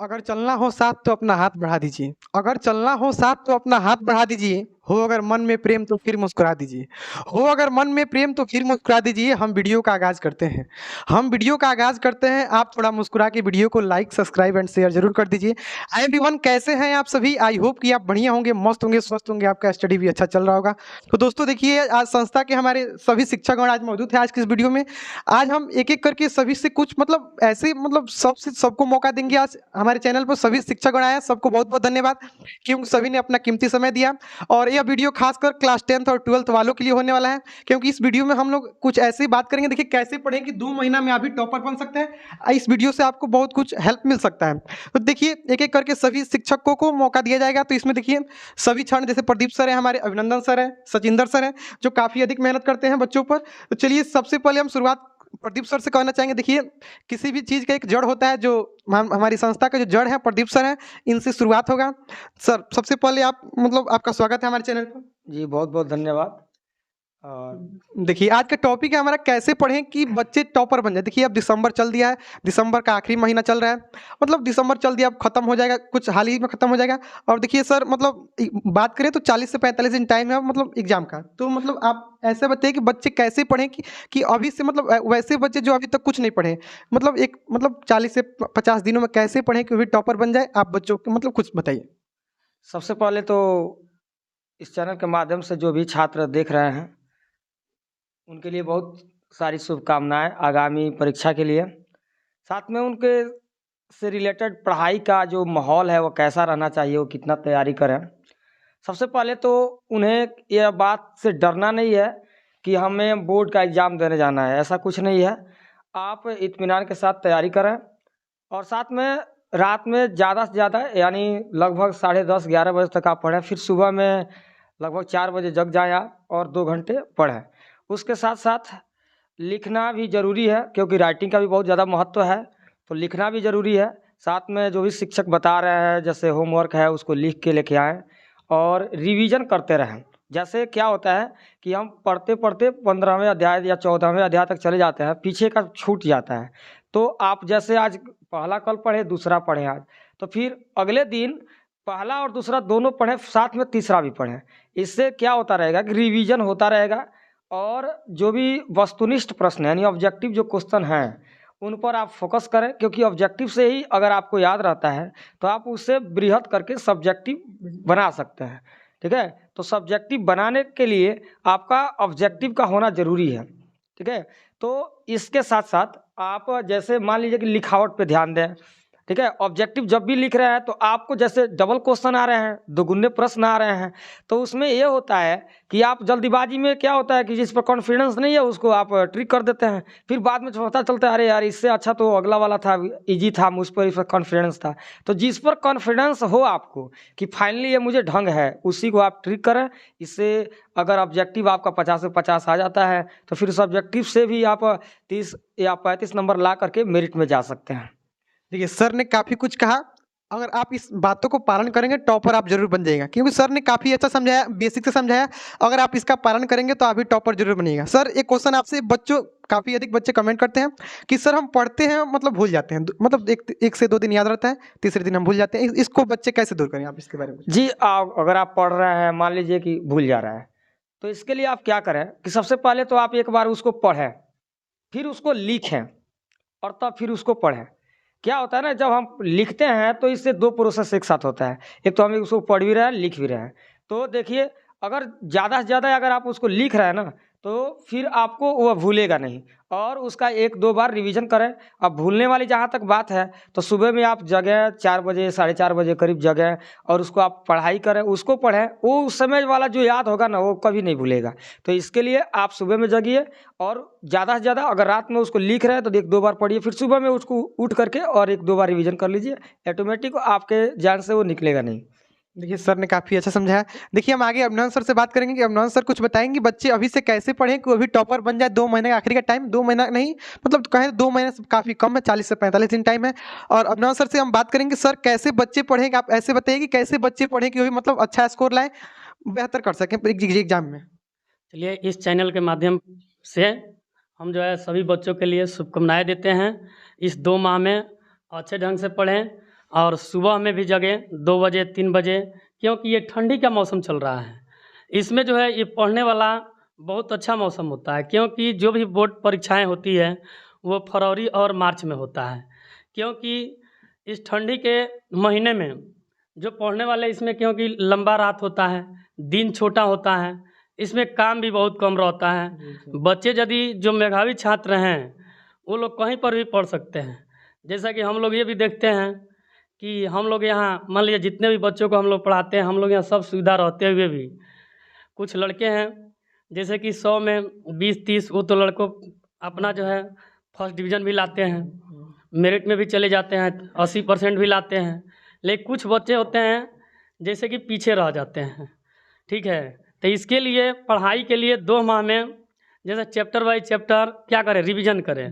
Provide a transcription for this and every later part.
अगर चलना हो साथ तो अपना हाथ बढ़ा दीजिए। अगर चलना हो साथ तो अपना हाथ बढ़ा दीजिए। हो अगर मन में प्रेम तो फिर मुस्कुरा दीजिए। हो अगर मन में प्रेम तो फिर मुस्कुरा दीजिए। हम वीडियो का आगाज करते हैं। हम वीडियो का आगाज करते हैं। आप थोड़ा मुस्कुरा के वीडियो को लाइक, सब्सक्राइब एंड शेयर जरूर कर दीजिए। हाय एवरीवन, कैसे हैं आप सभी? आई होप कि आप बढ़िया होंगे, मस्त होंगे, स्वस्थ होंगे, आपका स्टडी भी अच्छा चल रहा होगा। तो दोस्तों देखिए, आज संस्था के हमारे सभी शिक्षकगण आज मौजूद हैं आज की इस वीडियो में। आज हम एक-एक करके सभी से कुछ मतलब ऐसे मतलब सबसे सबको मौका देंगे। आज हमारे चैनल पर सभी शिक्षकगण आए हैं, सबको बहुत-बहुत धन्यवाद क्योंकि सभी ने अपना कीमती समय दिया। और यह वीडियो खासकर क्लास 10th और 12th वालों के लिए होने वाला है, क्योंकि इस वीडियो में हम लोग कुछ ऐसी बात करेंगे। देखिए कैसे पढ़ें कि 2 महीना में आप भी टॉपर बन सकते हैं। इस वीडियो से आपको बहुत कुछ हेल्प मिल सकता है। तो देखिए एक-एक करके सभी शिक्षकों को मौका दिया जाएगा। तो इसमें देखिए सभी क्षण, जैसे प्रदीप सर हैं, हमारे अभिनंदन सर हैं, सचिंदर सर हैं, जो काफ़ी अधिक मेहनत करते हैं बच्चों पर। तो चलिए सबसे पहले हम शुरुआत प्रदीप सर से कहना चाहेंगे। देखिए किसी भी चीज़ का एक जड़ होता है, जो हमारी संस्था का जो जड़ है प्रदीप सर हैं, इनसे शुरुआत होगा। सर सबसे पहले आप मतलब आपका स्वागत है हमारे चैनल पर। जी बहुत बहुत धन्यवाद। और देखिए आज का टॉपिक है हमारा, कैसे पढ़ें कि बच्चे टॉपर बन जाए। देखिए अब दिसंबर चल दिया है, दिसंबर का आखिरी महीना चल रहा है, मतलब दिसंबर चल दिया, अब खत्म हो जाएगा, कुछ हाल ही में खत्म हो जाएगा। और देखिए सर मतलब बात करें तो 40 से 45 दिन टाइम है मतलब एग्जाम का। तो मतलब आप ऐसे बताइए कि बच्चे कैसे पढ़ें कि अभी से मतलब वैसे बच्चे जो अभी तक कुछ नहीं पढ़े, मतलब एक मतलब 40 से 50 दिनों में कैसे पढ़ें कि वो भी टॉपर बन जाए। आप बच्चों को मतलब कुछ बताइए। सबसे पहले तो इस चैनल के माध्यम से जो भी छात्र देख रहे हैं उनके लिए बहुत सारी शुभकामनाएं आगामी परीक्षा के लिए। साथ में उनके से रिलेटेड पढ़ाई का जो माहौल है वो कैसा रहना चाहिए, वो कितना तैयारी करें। सबसे पहले तो उन्हें यह बात से डरना नहीं है कि हमें बोर्ड का एग्ज़ाम देने जाना है, ऐसा कुछ नहीं है। आप इत्मीनान के साथ तैयारी करें और साथ में रात में ज़्यादा से ज़्यादा यानी लगभग 10:30-11 बजे तक आप पढ़ें। फिर सुबह में लगभग 4 बजे जग जाएँ आप और 2 घंटे पढ़ें। उसके साथ साथ लिखना भी ज़रूरी है, क्योंकि राइटिंग का भी बहुत ज़्यादा महत्व है, तो लिखना भी ज़रूरी है। साथ में जो भी शिक्षक बता रहे हैं जैसे होमवर्क है उसको लिख के लेके आएँ और रिवीजन करते रहें। जैसे क्या होता है कि हम पढ़ते-पढ़ते 15वें अध्याय या 14वें अध्याय तक चले जाते हैं, पीछे का छूट जाता है। तो आप जैसे आज पहला कल पढ़े, दूसरा पढ़ें आज, तो फिर अगले दिन पहला और दूसरा दोनों पढ़ें, साथ में तीसरा भी पढ़ें। इससे क्या होता रहेगा कि रिवीजन होता रहेगा और जो भी वस्तुनिष्ठ प्रश्न है यानी ऑब्जेक्टिव जो क्वेश्चन हैं उन पर आप फोकस करें, क्योंकि ऑब्जेक्टिव से ही अगर आपको याद रहता है तो आप उससे बृहद करके सब्जेक्टिव बना सकते हैं। ठीक है, तो सब्जेक्टिव बनाने के लिए आपका ऑब्जेक्टिव का होना ज़रूरी है। ठीक है, तो इसके साथ साथ आप जैसे मान लीजिए कि लिखावट पे ध्यान दें। ठीक है, ऑब्जेक्टिव जब भी लिख रहे हैं तो आपको जैसे डबल क्वेश्चन आ रहे हैं, दोगुने प्रश्न आ रहे हैं, तो उसमें ये होता है कि आप जल्दीबाजी में क्या होता है कि जिस पर कॉन्फिडेंस नहीं है उसको आप ट्रिक कर देते हैं। फिर बाद में पता चलता है अरे यार इससे अच्छा तो अगला वाला था, इजी था, मुझ पर इस पर कॉन्फिडेंस था। तो जिस पर कॉन्फिडेंस हो आपको कि फाइनली ये मुझे ढंग है, उसी को आप ट्रिक करें। इससे अगर ऑब्जेक्टिव आपका 50 से 50 आ जाता है तो फिर उस ऑब्जेक्टिव से भी आप 30 या 35 नंबर ला करके मेरिट में जा सकते हैं। देखिए सर ने काफ़ी कुछ कहा। अगर आप इस बातों को पालन करेंगे टॉपर आप जरूर बन जाएगा, क्योंकि सर ने काफ़ी अच्छा समझाया, बेसिक से समझाया। अगर आप इसका पालन करेंगे तो आप भी टॉपर जरूर बनिएगा। सर एक क्वेश्चन आपसे, बच्चों काफ़ी अधिक बच्चे कमेंट करते हैं कि सर हम पढ़ते हैं मतलब भूल जाते हैं, मतलब एक से 2 दिन याद रहता है, तीसरे दिन हम भूल जाते हैं। इसको बच्चे कैसे दूर करें, आप इसके बारे में कुछ? जी, अगर आप पढ़ रहे हैं, मान लीजिए कि भूल जा रहा है, तो इसके लिए आप क्या करें कि सबसे पहले तो आप एक बार उसको पढ़ें, फिर उसको लिखें और तब फिर उसको पढ़ें। क्या होता है ना, जब हम लिखते हैं तो इससे 2 प्रोसेस एक साथ होता है। एक तो हम उसको पढ़ भी रहे हैं, लिख भी रहे हैं। तो देखिए, अगर ज़्यादा से ज़्यादा अगर आप उसको लिख रहे हैं ना, तो फिर आपको वो भूलेगा नहीं और उसका 1-2 बार रिवीजन करें। अब भूलने वाली जहाँ तक बात है, तो सुबह में आप जगें 4 बजे, साढ़े 4 बजे करीब जगें और उसको आप पढ़ाई करें, उसको पढ़ें। वो उस समय वाला जो याद होगा ना, वो कभी नहीं भूलेगा। तो इसके लिए आप सुबह में जगिए और ज़्यादा से ज़्यादा अगर रात में उसको लिख रहे हैं तो 1-2 बार पढ़िए, फिर सुबह में उसको उठ करके और 1-2 बार रिवीजन कर लीजिए। ऑटोमेटिक आपके ध्यान से वो निकलेगा नहीं। देखिए सर ने काफ़ी अच्छा समझाया। देखिए हम आगे अभिनंदन सर से बात करेंगे कि अभिनंदन सर कुछ बताएंगे बच्चे अभी से कैसे पढ़ें कि वो भी टॉपर बन जाए। 2 महीने का आखिरी का टाइम, 2 महीना नहीं मतलब कहें 2 महीने से काफ़ी कम है, 40 से 45 दिन टाइम है। और अभिनंदन सर से हम बात करेंगे सर कैसे बच्चे पढ़ें, आप ऐसे बताइए कि कैसे बच्चे पढ़ें कि वो भी मतलब अच्छा स्कोर लाएं, बेहतर कर सकें एग्जाम में। चलिए इस चैनल के माध्यम से हम जो है सभी बच्चों के लिए शुभकामनाएं देते हैं। इस 2 माह में अच्छे ढंग से पढ़ें और सुबह में भी जगें 2 बजे 3 बजे, क्योंकि ये ठंडी का मौसम चल रहा है। इसमें जो है ये पढ़ने वाला बहुत अच्छा मौसम होता है, क्योंकि जो भी बोर्ड परीक्षाएं होती है वो फरवरी और मार्च में होता है। क्योंकि इस ठंडी के महीने में जो पढ़ने वाले इसमें, क्योंकि लंबा रात होता है, दिन छोटा होता है, इसमें काम भी बहुत कम रहता है। बच्चे यदि जो मेधावी छात्र हैं वो लोग कहीं पर भी पढ़ सकते हैं। जैसा कि हम लोग ये भी देखते हैं कि हम लोग यहाँ मान लीजिए जितने भी बच्चों को हम लोग पढ़ाते हैं, हम लोग यहाँ सब सुविधा रहते हुए भी कुछ लड़के हैं जैसे कि 100 में 20-30 वो तो लड़कों अपना जो है फर्स्ट डिवीज़न भी लाते हैं, मेरिट में भी चले जाते हैं, 80% भी लाते हैं। लेकिन कुछ बच्चे होते हैं जैसे कि पीछे रह जाते हैं। ठीक है, तो इसके लिए पढ़ाई के लिए 2 माह में जैसे चैप्टर बाई चैप्टर क्या करें, रिवीजन करें।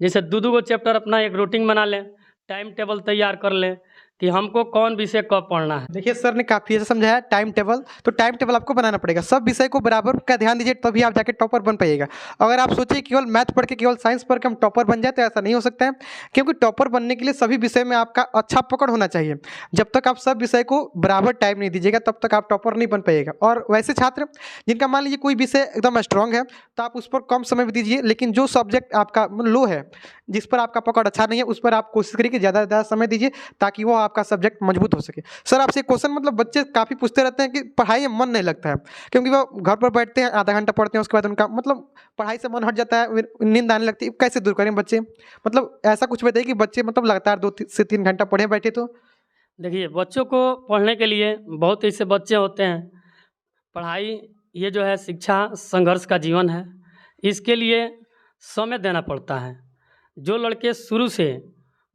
जैसे 2-2 चैप्टर अपना एक रूटीन बना लें, टाइम टेबल तैयार कर लें कि हमको कौन विषय कब पढ़ना है। देखिए सर ने काफ़ी अच्छा समझाया टाइम टेबल। तो टाइम टेबल आपको बनाना पड़ेगा, सब विषय को बराबर का ध्यान दीजिए, तभी आप जाके टॉपर बन पाइएगा। अगर आप सोचिए केवल मैथ पढ़ के, केवल साइंस पढ़ के हम टॉपर बन जाए, तो ऐसा नहीं हो सकता है। क्योंकि टॉपर बनने के लिए सभी विषय में आपका अच्छा पकड़ होना चाहिए। जब तक आप सब विषय को बराबर टाइम नहीं दीजिएगा तब तक आप टॉपर नहीं बन पाइएगा। और वैसे छात्र जिनका मान लीजिए कोई विषय एकदम स्ट्रांग है तो आप उस पर कम समय भी दीजिए, लेकिन जो सब्जेक्ट आपका लो है, जिस पर आपका पकड़ अच्छा नहीं है, उस पर आप कोशिश करिए कि ज़्यादा से ज़्यादा समय दीजिए ताकि वो आपका सब्जेक्ट मजबूत हो सके। सर आपसे एक क्वेश्चन, मतलब बच्चे काफ़ी पूछते रहते हैं कि पढ़ाई में मन नहीं लगता है, क्योंकि वो घर पर बैठते हैं, आधा घंटा पढ़ते हैं, उसके बाद उनका मतलब पढ़ाई से मन हट जाता है, फिर नींद आने लगती है। कैसे दूर करें बच्चे, मतलब ऐसा कुछ बताइए कि बच्चे मतलब लगातार 2 से 3 घंटा पढ़े बैठे तो। देखिए, बच्चों को पढ़ने के लिए बहुत ऐसे बच्चे होते हैं, पढ़ाई ये जो है शिक्षा संघर्ष का जीवन है, इसके लिए समय देना पड़ता है। जो लड़के शुरू से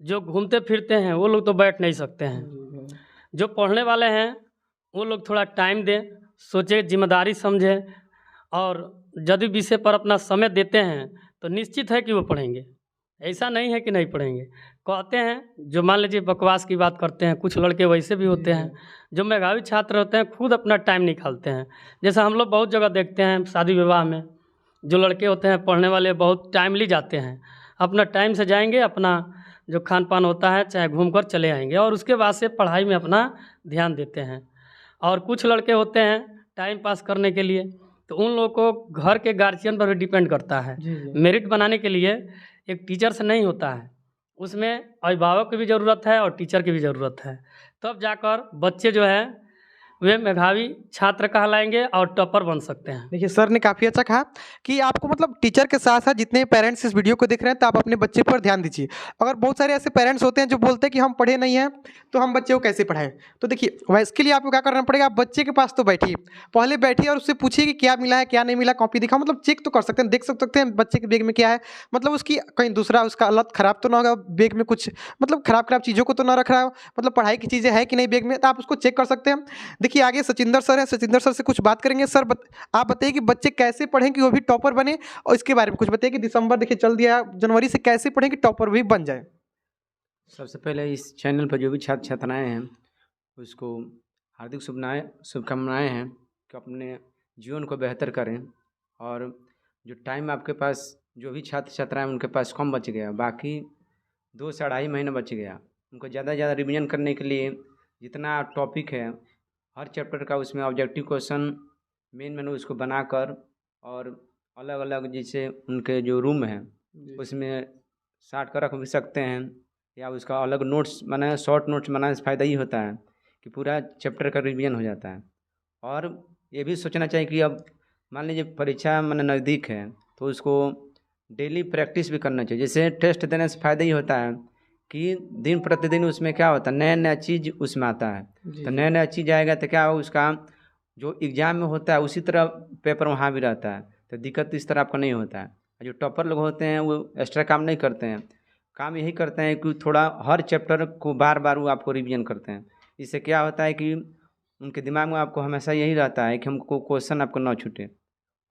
जो घूमते फिरते हैं वो लोग तो बैठ नहीं सकते हैं। जो पढ़ने वाले हैं वो लोग थोड़ा टाइम दें, सोचे, जिम्मेदारी समझें, और यदि विषय पर अपना समय देते हैं तो निश्चित है कि वो पढ़ेंगे। ऐसा नहीं है कि नहीं पढ़ेंगे। कहते हैं जो मान लीजिए बकवास की बात करते हैं, कुछ लड़के वैसे भी होते हैं जो मेधावी छात्र होते हैं, खुद अपना टाइम निकालते हैं। जैसे हम लोग बहुत जगह देखते हैं शादी विवाह में, जो लड़के होते हैं पढ़ने वाले बहुत टाइमली जाते हैं, अपना टाइम से जाएंगे, अपना जो खान पान होता है चाहे घूम कर चले आएंगे, और उसके बाद से पढ़ाई में अपना ध्यान देते हैं। और कुछ लड़के होते हैं टाइम पास करने के लिए, तो उन लोगों को घर के गार्जियन पर भी डिपेंड करता है। मेरिट बनाने के लिए एक टीचर से नहीं होता है, उसमें अभिभावक की भी ज़रूरत है और टीचर की भी ज़रूरत है। तब जाकर बच्चे जो है वे मेधावी छात्र कहलाएंगे और टॉपर बन सकते हैं। देखिए सर ने काफ़ी अच्छा कहा कि आपको मतलब टीचर के साथ साथ जितने पेरेंट्स इस वीडियो को देख रहे हैं तो आप अपने बच्चे पर ध्यान दीजिए। अगर बहुत सारे ऐसे पेरेंट्स होते हैं जो बोलते हैं कि हम पढ़े नहीं हैं तो हम बच्चे को कैसे पढ़ाएं, तो देखिए वह इसके लिए आपको क्या करना पड़ेगा, आप बच्चे के पास तो बैठिए, पहले बैठिए और उससे पूछिए कि क्या मिला है क्या नहीं मिला, कॉपी दिखाओ, मतलब चेक तो कर सकते हैं, देख सकते हैं बच्चे के बैग में क्या है, मतलब उसकी कहीं दूसरा उसका लत खराब तो ना होगा, बैग में कुछ मतलब खराब चीज़ों को तो ना रख रहा हो, मतलब पढ़ाई की चीज़ें है कि नहीं बैग में, तो आप उसको चेक कर सकते हैं। देखिए आगे सचिंदर सर हैं, सचिंदर सर से कुछ बात करेंगे। सर आप बताइए कि बच्चे कैसे पढ़ें कि वो भी टॉपर बने, और इसके बारे में कुछ बताइए कि दिसंबर देखिए चल दिया, जनवरी से कैसे पढ़ें कि टॉपर भी बन जाए। सबसे पहले इस चैनल पर जो भी छात्र छात्राएँ हैं उसको हार्दिक शुभकामनाएँ हैं कि अपने जीवन को बेहतर करें। और जो टाइम आपके पास जो भी छात्र छात्राएँ उनके पास कम बच गया, बाकी 2 से 2.5 महीना बच गया, उनको ज़्यादा से ज़्यादा रिवीजन करने के लिए जितना टॉपिक है हर चैप्टर का उसमें ऑब्जेक्टिव क्वेश्चन मेन उसको बनाकर, और अलग अलग जैसे उनके जो रूम है उसमें साट कर रख भी सकते हैं, या उसका अलग नोट्स बनाए, शॉर्ट नोट्स बनाने से फ़ायदा ही होता है कि पूरा चैप्टर का रिवीजन हो जाता है। और ये भी सोचना चाहिए कि अब मान लीजिए परीक्षा नज़दीक है तो उसको डेली प्रैक्टिस भी करना चाहिए। जैसे टेस्ट देने से फ़ायदा ही होता है कि दिन प्रतिदिन उसमें क्या होता है, नया नया चीज़ उसमें आता है, तो नया नया चीज़ आएगा तो क्या हो, उसका जो एग्ज़ाम में होता है उसी तरह पेपर वहाँ भी रहता है, तो दिक्कत इस तरह आपका नहीं होता है। जो टॉपर लोग होते हैं वो एक्स्ट्रा काम नहीं करते हैं, काम यही करते हैं कि थोड़ा हर चैप्टर को बार बार वो आपको रिवीजन करते हैं। इससे क्या होता है कि उनके दिमाग में आपको हमेशा यही रहता है कि हमको क्वेश्चन आपको ना छूटे।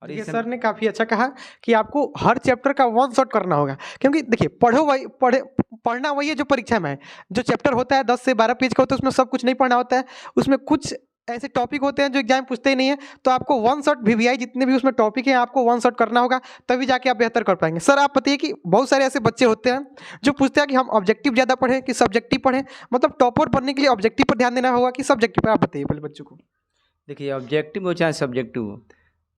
और ये सर ने काफ़ी अच्छा कहा कि आपको हर चैप्टर का वन शॉट करना होगा, क्योंकि देखिए पढ़ना वही है जो परीक्षा में है। जो चैप्टर होता है 10 से 12 पेज का होता है, उसमें सब कुछ नहीं पढ़ना होता है, उसमें कुछ ऐसे टॉपिक होते हैं जो एग्जाम पूछते ही नहीं है, तो आपको वन शॉट वीवीआई जितने भी उसमें टॉपिक हैं आपको वन शॉट करना होगा, तभी जाके आप बेहतर कर पाएंगे। सर आप बताइए कि बहुत सारे ऐसे बच्चे होते हैं जो पूछते हैं कि हम ऑब्जेक्टिव ज़्यादा पढ़ें कि सब्जेक्टिव पढ़ें, मतलब टॉपर बनने के लिए ऑब्जेक्टिव पर ध्यान देना होगा कि सब्जेक्टिव पर, आप बताइए पहले बच्चों को। देखिए ऑब्जेक्टिव हो चाहे सब्जेक्टिव हो,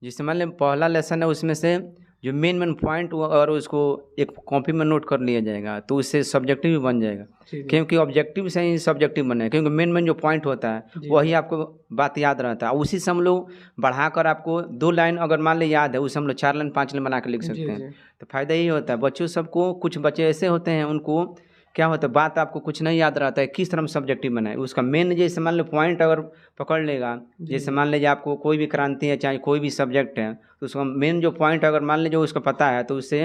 जैसे मान लें पहला लेसन है उसमें से जो मेन पॉइंट और उसको एक कॉपी में नोट कर लिया जाएगा तो उससे सब्जेक्टिव भी बन जाएगा, क्योंकि ऑब्जेक्टिव से ही सब्जेक्टिव बने, क्योंकि मेन जो पॉइंट होता है वही आपको बात याद रहता है। उसी से हम लोग बढ़ाकर आपको 2 लाइन अगर मान लें याद है, उससे हम लोग 4 लाइन 5 लाइन बना के लिख सकते हैं। तो फायदा यही होता है बच्चों सबको। कुछ बच्चे ऐसे होते हैं उनको क्या होता है बात आपको कुछ नहीं याद रहता है, किस तरह सब्जेक्टिव बनाए उसका मेन, जैसे मान लो पॉइंट अगर पकड़ लेगा, जैसे मान लीजिए आपको कोई भी क्रांति है चाहे कोई भी सब्जेक्ट है, तो उसका मेन जो पॉइंट अगर मान लीजिए उसको पता है तो उससे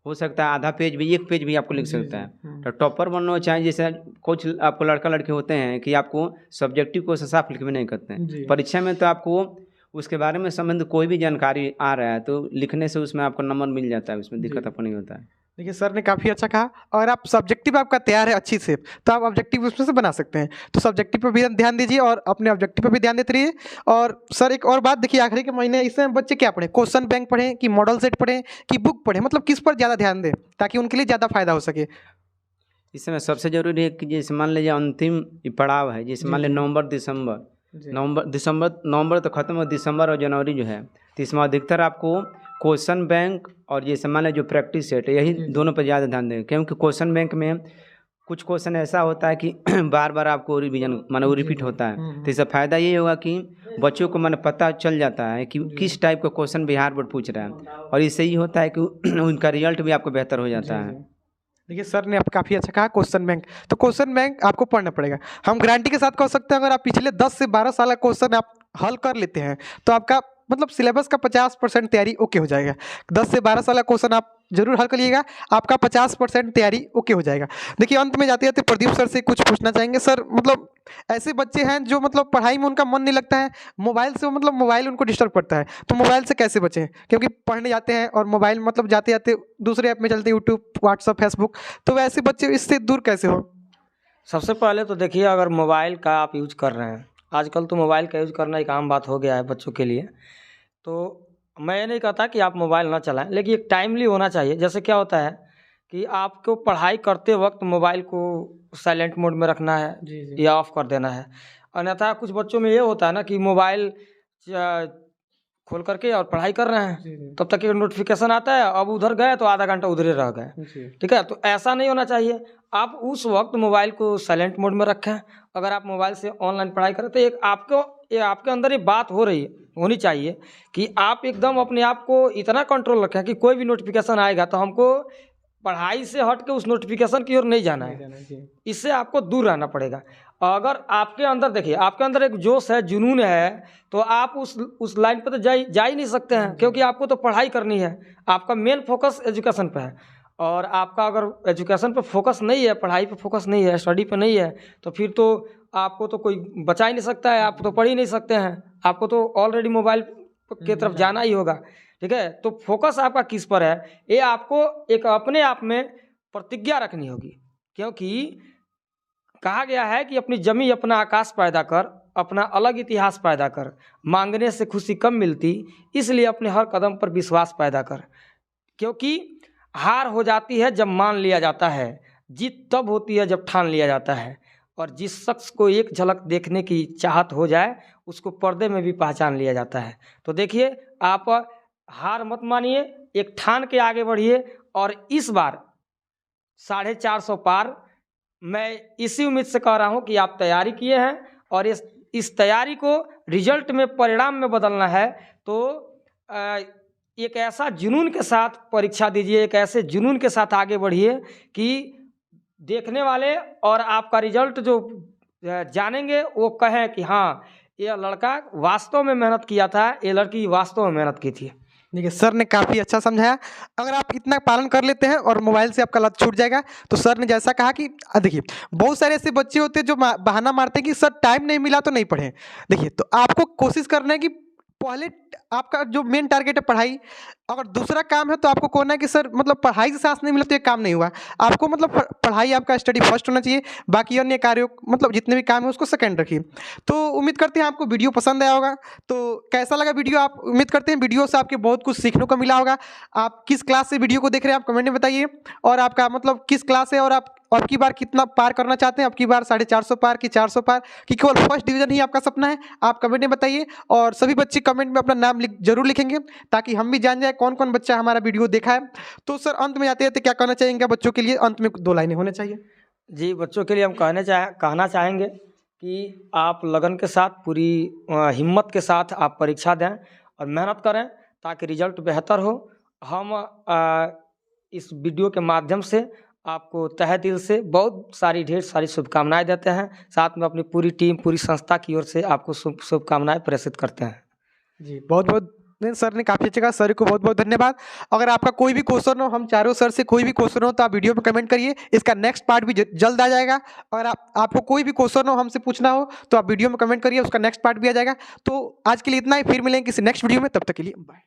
हो सकता है आधा पेज भी 1 पेज भी आपको लिख सकता है। तो टॉपर बनना चाहे जैसे कुछ आपको लड़का लड़के होते हैं कि आपको सब्जेक्टिव को साफ लिख भी नहीं करते हैं, परीक्षा में तो आपको उसके बारे में संबंध कोई भी जानकारी आ रहा है तो लिखने से उसमें आपको नंबर मिल जाता है, उसमें दिक्कत आपको नहीं होता है। देखिए सर ने काफ़ी अच्छा कहा, अगर आप सब्जेक्टिव आपका तैयार है अच्छी से तो आप ऑब्जेक्टिव उसमें से बना सकते हैं, तो सब्जेक्टिव पर भी ध्यान दीजिए और अपने ऑब्जेक्टिव पर भी ध्यान देते रहिए। और सर एक और बात देखिए, आखिरी के महीने इसमें बच्चे क्या पढ़ें, क्वेश्चन बैंक पढ़ें कि मॉडल सेट पढ़ें कि बुक पढ़ें, मतलब किस पर ज़्यादा ध्यान दें ताकि उनके लिए ज़्यादा फायदा हो सके। इस समय सबसे ज़रूरी है कि जैसे मान लीजिए अंतिम पड़ाव है, जैसे मान लीजिए नवंबर तो खत्म हो, दिसंबर और जनवरी जो है, तो इसमें अधिकतर आपको क्वेश्चन बैंक और जैसे मान लीजिए जो प्रैक्टिस सेट है यही दोनों पर ज़्यादा ध्यान दें, क्योंकि क्वेश्चन बैंक में कुछ क्वेश्चन ऐसा होता है कि बार बार आपको रिवीजन माने वो रिपीट होता है, तो इससे फ़ायदा ये होगा कि बच्चों को माने पता चल जाता है कि किस टाइप का क्वेश्चन बिहार बोर्ड पूछ रहा है, और इससे ही होता है कि उनका रिजल्ट भी आपको बेहतर हो जाता है। देखिए सर ने आप काफ़ी अच्छा कहा क्वेश्चन बैंक, तो क्वेश्चन बैंक आपको पढ़ना पड़ेगा। हम गारंटी के साथ कह सकते हैं अगर आप पिछले 10 से 12 साल का क्वेश्चन आप हल कर लेते हैं तो आपका मतलब सिलेबस का 50% तैयारी ओके हो जाएगा। 10 से 12 साल का क्वेश्चन आप जरूर हल करिएगा, आपका 50% तैयारी ओके हो जाएगा। देखिए अंत में जाते जाते प्रदीप सर से कुछ पूछना चाहेंगे। सर मतलब ऐसे बच्चे हैं जो मतलब पढ़ाई में उनका मन नहीं लगता है, मोबाइल से मतलब मोबाइल उनको डिस्टर्ब करता है, तो मोबाइल से कैसे बचें, क्योंकि पढ़ने जाते हैं और मोबाइल मतलब जाते जाते दूसरे ऐप में चलते यूट्यूब, व्हाट्सअप, फेसबुक, तो वैसे बच्चे इससे दूर कैसे हो? सबसे पहले तो देखिए, अगर मोबाइल का आप यूज कर रहे हैं, आजकल तो मोबाइल का यूज करना एक आम बात हो गया है बच्चों के लिए, तो मैं ये नहीं कहता कि आप मोबाइल ना चलाएं, लेकिन एक टाइमली होना चाहिए। जैसे क्या होता है कि आपको पढ़ाई करते वक्त मोबाइल को साइलेंट मोड में रखना है या ऑफ कर देना है। अन्यथा कुछ बच्चों में ये होता है ना कि मोबाइल खोल करके और पढ़ाई कर रहे हैं, तब तक एक नोटिफिकेशन आता है, अब उधर गए तो आधा घंटा उधर ही रह गए। ठीक है, तो ऐसा नहीं होना चाहिए। आप उस वक्त मोबाइल को साइलेंट मोड में रखें। अगर आप मोबाइल से ऑनलाइन पढ़ाई करें तो एक आपके अंदर ये बात होनी चाहिए कि आप एकदम अपने आप को इतना कंट्रोल रखें कि कोई भी नोटिफिकेशन आएगा तो हमको पढ़ाई से हट के उस नोटिफिकेशन की ओर नहीं जाना है, इससे आपको दूर रहना पड़ेगा। अगर आपके अंदर देखिए, आपके अंदर एक जोश है, जुनून है, तो आप उस लाइन पर तो जा ही नहीं सकते हैं, क्योंकि आपको तो पढ़ाई करनी है। आपका मेन फोकस एजुकेशन पे है, और आपका अगर एजुकेशन पे फोकस नहीं है, पढ़ाई पे फोकस नहीं है, स्टडी पे नहीं है, तो फिर तो आपको तो कोई बचा ही नहीं सकता है, आप तो पढ़ ही नहीं सकते हैं, आपको तो ऑलरेडी मोबाइल की तरफ जाना ही होगा। ठीक है, तो फोकस आपका किस पर है, ये आपको एक अपने आप में प्रतिज्ञा रखनी होगी, क्योंकि कहा गया है कि अपनी जमी अपना आकाश पैदा कर, अपना अलग इतिहास पैदा कर, मांगने से खुशी कम मिलती, इसलिए अपने हर कदम पर विश्वास पैदा कर। क्योंकि हार हो जाती है जब मान लिया जाता है, जीत तब होती है जब ठान लिया जाता है, और जिस शख्स को एक झलक देखने की चाहत हो जाए उसको पर्दे में भी पहचान लिया जाता है। तो देखिए, आप हार मत मानिए, एक ठान के आगे बढ़िए, और इस बार 450 पार मैं इसी उम्मीद से कह रहा हूँ कि आप तैयारी किए हैं, और इस तैयारी को रिजल्ट में, परिणाम में बदलना है, तो एक ऐसा जुनून के साथ परीक्षा दीजिए, एक ऐसे जुनून के साथ आगे बढ़िए कि देखने वाले और आपका रिजल्ट जो जानेंगे वो कहें कि हाँ, ये लड़का वास्तव में मेहनत किया था, ये लड़की वास्तव में मेहनत की थी। देखिए सर ने काफ़ी अच्छा समझाया। अगर आप इतना पालन कर लेते हैं और मोबाइल से आपका लत छूट जाएगा, तो सर ने जैसा कहा कि देखिए बहुत सारे ऐसे बच्चे होते हैं जो बहाना मारते हैं कि सर टाइम नहीं मिला तो नहीं पढ़े। देखिए, तो आपको कोशिश करना है कि पहले आपका जो मेन टारगेट है पढ़ाई, अगर दूसरा काम है तो आपको कहना है कि सर मतलब पढ़ाई से साथ नहीं मिला तो ये काम नहीं हुआ। आपको मतलब पढ़ाई आपका स्टडी फर्स्ट होना चाहिए, बाकी अन्य कार्यों मतलब जितने भी काम है उसको सेकंड रखिए। तो उम्मीद करते हैं आपको वीडियो पसंद आया होगा। तो कैसा लगा वीडियो, आप उम्मीद करते हैं वीडियो से आपके बहुत कुछ सीखने को मिला होगा। आप किस क्लास से वीडियो को देख रहे हैं आप कमेंट में बताइए, और आपका मतलब किस क्लास है, और आप अब की बार कितना पार करना चाहते हैं, अब की बार 450 पार कि 400 पार कि केवल फर्स्ट डिवीजन ही आपका सपना है, आप कमेंट में बताइए। और सभी बच्चे कमेंट में अपना नाम जरूर लिखेंगे ताकि हम भी जान जाए कौन कौन बच्चा हमारा वीडियो देखा है। तो सर अंत में जाते जाते क्या कहना चाहेंगे बच्चों के लिए, अंत में 2 लाइनें होने चाहिए। जी, बच्चों के लिए हम कहना चाहेंगे कि आप लगन के साथ, पूरी हिम्मत के साथ आप परीक्षा दें और मेहनत करें ताकि रिजल्ट बेहतर हो। हम इस वीडियो के माध्यम से आपको तहे दिल से बहुत सारी ढेर सारी शुभकामनाएं देते हैं, साथ में अपनी पूरी टीम, पूरी संस्था की ओर से आपको शुभकामनाएं प्रेषित करते हैं। जी बहुत बहुत सर ने काफ़ी अच्छा कहा, सर को बहुत बहुत धन्यवाद। अगर आपका कोई भी क्वेश्चन हो, हम चारों सर से कोई भी क्वेश्चन हो तो आप वीडियो में कमेंट करिए, इसका नेक्स्ट पार्ट भी जल्द आ जाएगा। अगर आपको कोई भी क्वेश्चन हो हमसे पूछना हो तो आप वीडियो में कमेंट करिए, उसका नेक्स्ट पार्ट भी आ जाएगा। तो आज के लिए इतना ही, फिर मिलेंगे किसी नेक्स्ट वीडियो में, तब तक के लिए बाय।